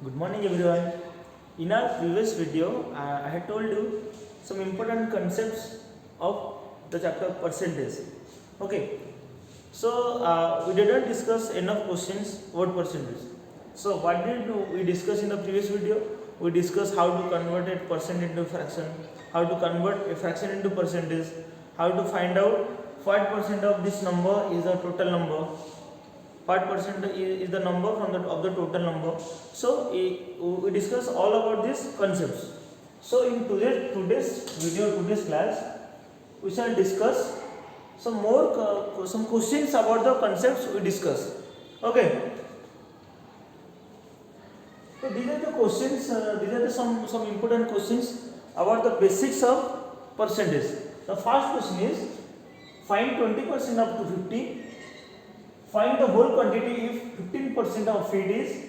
Good morning everyone. In our previous video, I had told you some important concepts of the chapter percentage. Okay. So we didn't discuss enough questions about percentage. So what did we discuss in the previous video? We discussed how to convert a percent into fraction, how to convert a fraction into percentage, how to find out what percent of this number is the total number, what percent is the number from of the total number. So we discuss all about these concepts. So in today's class, we shall discuss some more some questions about the concepts we discuss. Okay. So these are the questions. These are the some important questions about the basics of percentage. The first question is find 20% of 250. Find the whole quantity if 15% of it is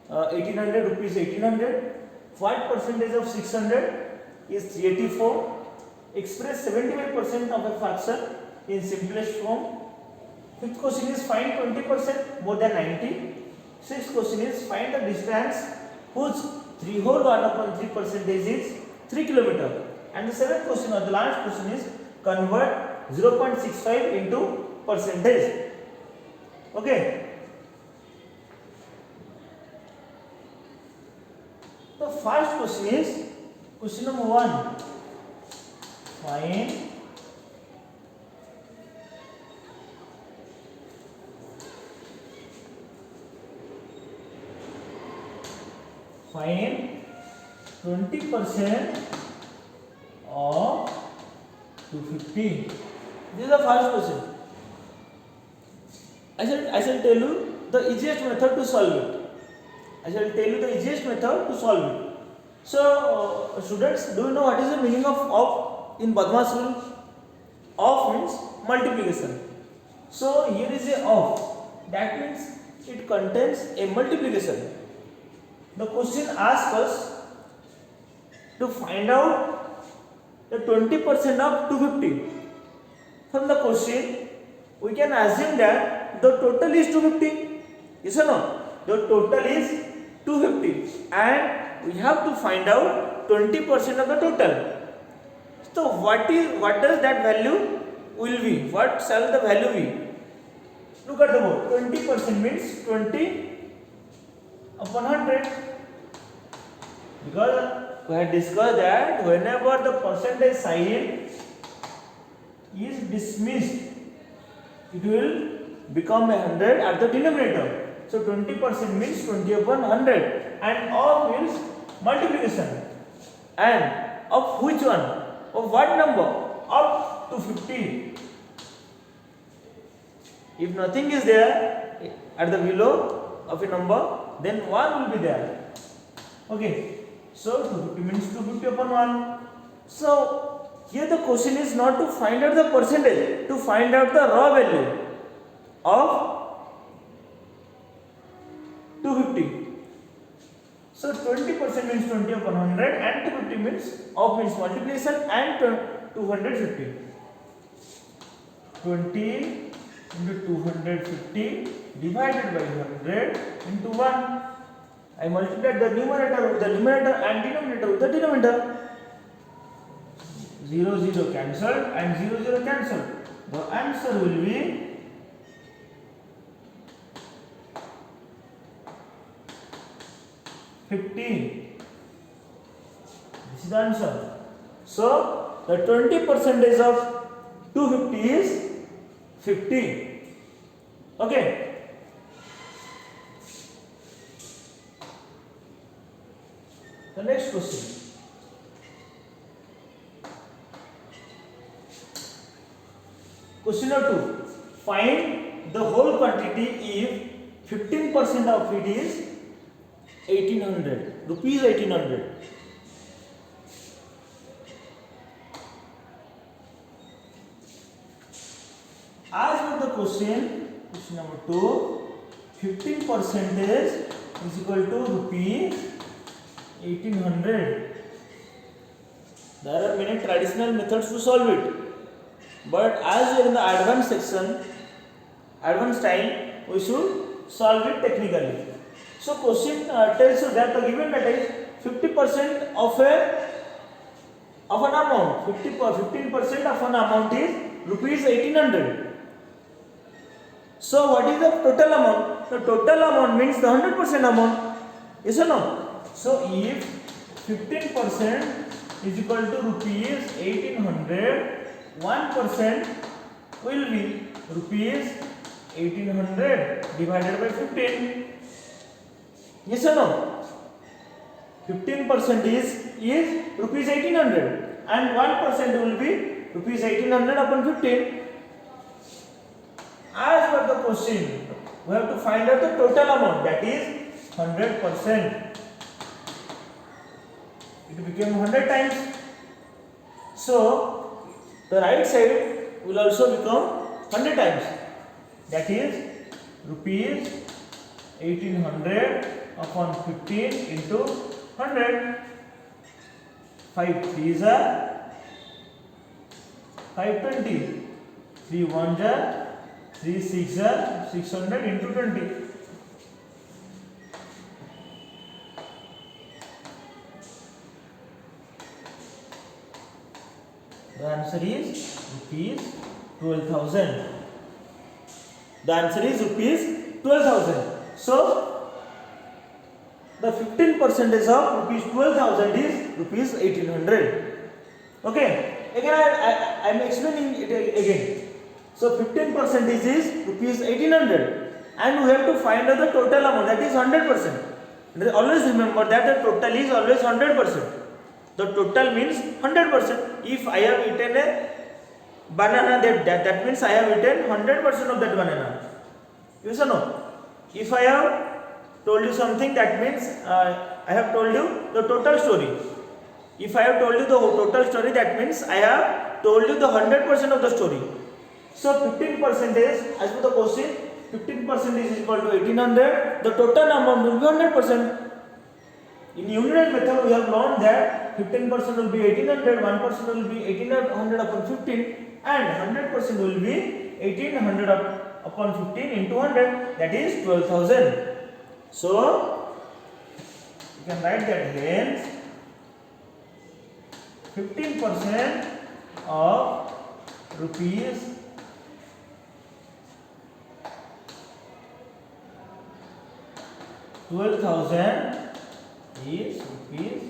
1800 rupees 1800. What percentage of 600 is 384? Express 75% of a fraction in simplest form. Fifth question is find 20% more than 90. Sixth question is find the distance whose 3 whole 1 upon 3 percentage is 3 km. And the seventh question or the last question is convert 0.65 into percentage. Okay. The first question is question number 1. Find 20% of 250. This is the first question. I shall tell you the easiest method to solve it. So, students, do you know what is the meaning of in Badmas rule? Of means multiplication. So, here is a of. That means it contains a multiplication. The question asks us to find out the 20% of 250. From the question, we can assume that the total is 250. Yes or no? The total is 250 and we have to find out 20% of the total. So what does that value will be? What shall the value be? Look at the board. 20% means 20 upon 100. Because we had discussed that whenever the percentage sign is dismissed, it will become 100 at the denominator. So 20% means 20 upon 100 and of means multiplication. And of which one? Of what number? Up to 50. If nothing is there at the below of a number, then 1 will be there. Okay. So 250 means 250 upon 1. So here the question is not to find out the percentage, to find out the raw value of 250. So 20% means 20 upon 100 and 250 means of means multiplication and 250. 20 into 250 divided by 100 into 1. I multiplied the numerator with the numerator and denominator with the denominator. 0 0 cancelled and 0 0 cancelled. The answer will be 50. This is the answer. So the 20% of 250 is 50. Okay. The next question. Question number 2. Find the whole quantity if 15% of it is 1800 rupees 1800. As per the question number 2, 15% is equal to rupees 1800. There are many traditional methods to solve it, but as we are in the advanced section, advanced time, we should solve it technically. So question tells you that the given data is 50% of an amount. 15% of an amount is rupees 1800. So what is the total amount? The total amount means the 100% amount. Yes or no? So if 15% is equal to rupees 1800, 1% will be rupees 1800 divided by 15. Yes or no? 15% is rupees 1800 and 1% will be rupees 1800 upon 15. As per the question, we have to find out the total amount, that is 100%. It became 100 times. So the right side will also become 100 times. That is rupees 1800 upon 15 into 100. 5 3s are 520. 3 1s are 3 6 are 600 into 20. The answer is rupees 12,000. The answer is rupees 12,000. So the 15% of rupees 12,000 is rupees 1800. Okay. Again I am explaining it again. So 15% is rupees 1800 and we have to find out the total amount, that is 100%. Always remember that the total is always 100%. The total means 100%. If I have eaten a banana, that means I have eaten 100% of that banana. Yes or no? If I have told you something, that means I have told you the total story. If I have told you the total story, that means I have told you the 100% of the story. So 15% is, as per the question, 15% is equal to 1800. The total amount will be 100%. In unit method, we have learned that 15% will be 1800, 1% will be 1800 upon 15, and 100% will be 1800 upon 15 into 100, that is 12,000. So you can write that hence 15% of rupees 12,000 is rupees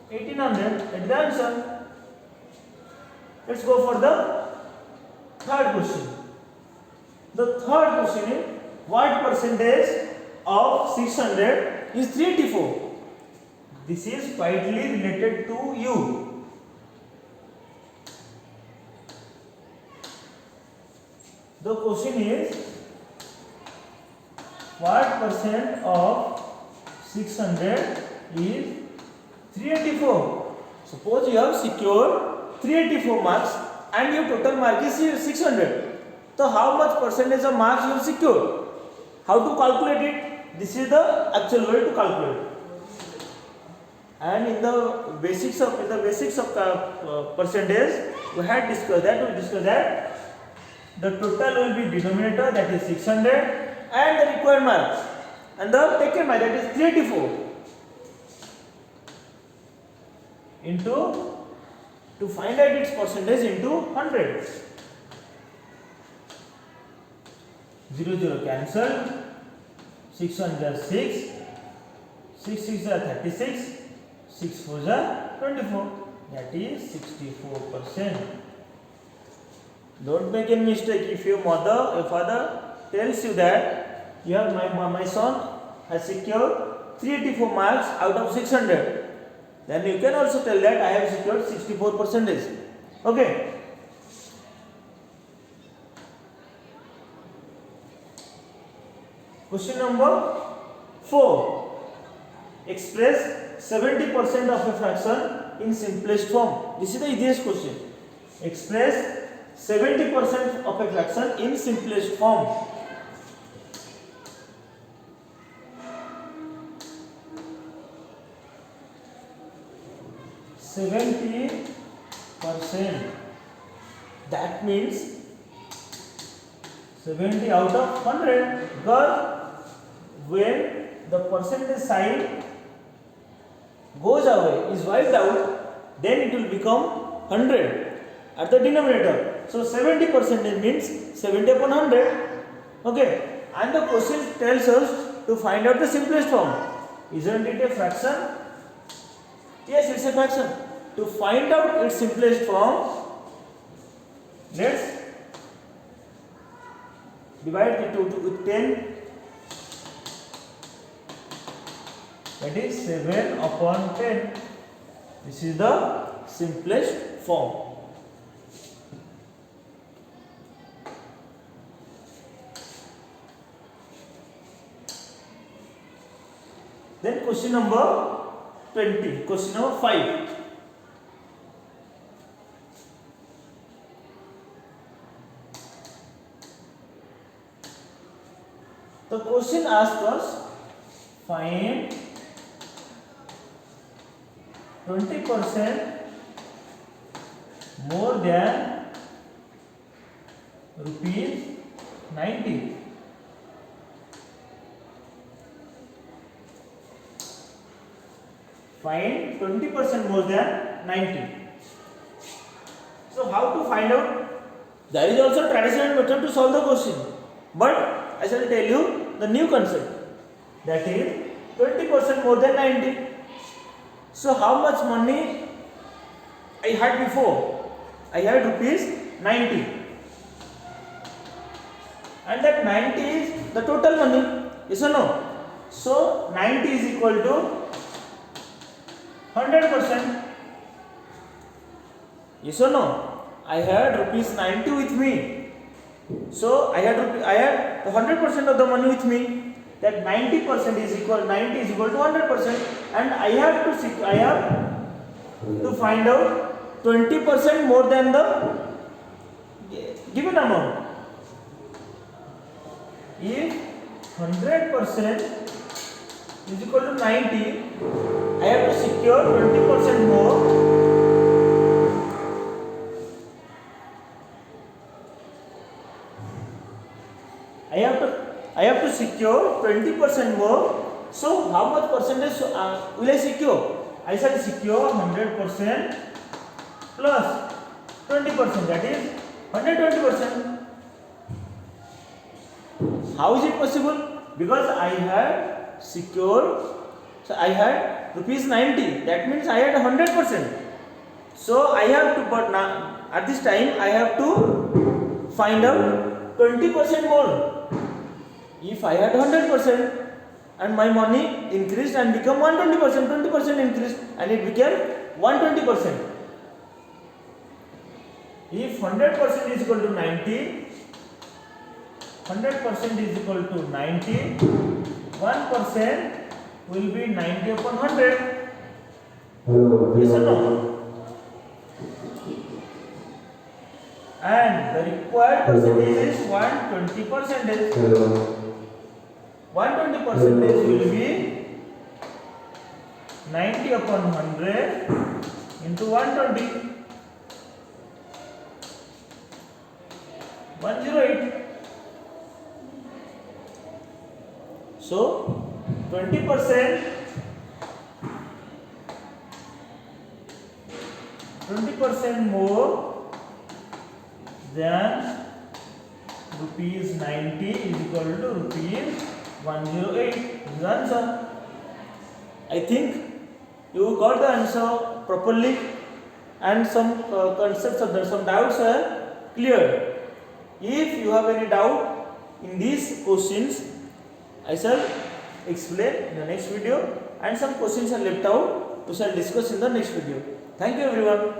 1800. That's the answer. Let's go for the third question. The third question is, what percentage of 600 is 384? This is quietly related to you. The question is, what percent of 600 is 384? Suppose you have secured 384 marks and your total mark is 600. So how much percentage of marks you have secured? How to calculate it? This is the actual way to calculate. And in the basics of percentage, we had discussed that the total will be denominator, that is 600, and the required marks, and the taken mark, that is 384, into, to find out its percentage, into 100. 0 0 cancelled. 6 1s are 6, 6 6s are 36, 6 4s are 24, that is 64%. Don't make any mistake. If your father tells you that you have my son has secured 384 marks out of 600, then you can also tell that I have secured 64%. Okay. Question number 4. Express 70% of a fraction in simplest form. This is the easiest question. Express 70% of a fraction in simplest form. %. That means 70 out of 100, because when the percentage sign goes away, is wiped out, then it will become 100 at the denominator. So 70% means 70 upon 100. Okay, and the question tells us to find out the simplest form. Isn't it a fraction? Yes, it's a fraction. To find out its simplest form, let's divide it with 10. That is 7 upon 10. This is the simplest form. Then question number 20, question number 5. The question asks us, find 20% more than rupees 90. Find 20% more than 90. So how to find out? There is also traditional method to solve the question, but I shall tell you the new concept, that is 20% more than 90. So how much money I had before? I had rupees 90, and that 90 is the total money, yes or no? So 90 is equal to 100%. Yes or no? I had rupees 90 with me. So I had 100% of the money with me. That 90% is equal to 100%, and I have to find out 20% more than the given amount. If 100% is equal to 90, I have to secure 20% more. I have to secure 20% more. So how much percentage will I secure? I shall secure 100% plus 20%, that is 120%. How is it possible? Because I had secured, so I had rupees 90, that means I had 100%. So I have to, but now at this time I have to find out 20% more. If I had 100% and my money increased and become 120%, 20% increased and it became 120%. If 100% is equal to 90, 100% is equal to 90, 1% will be 90 upon 100. Yes or no? And the required percentage is 120%. 120% will be 90 upon 100 into 120. 108. So 20% more than rupees 90 is equal to rupees 108. This is the answer. I think you got the answer properly, and some concepts of that, some doubts are cleared. If you have any doubt in these questions, I shall explain in the next video, and some questions are left out, we shall discuss in the next video. Thank you everyone.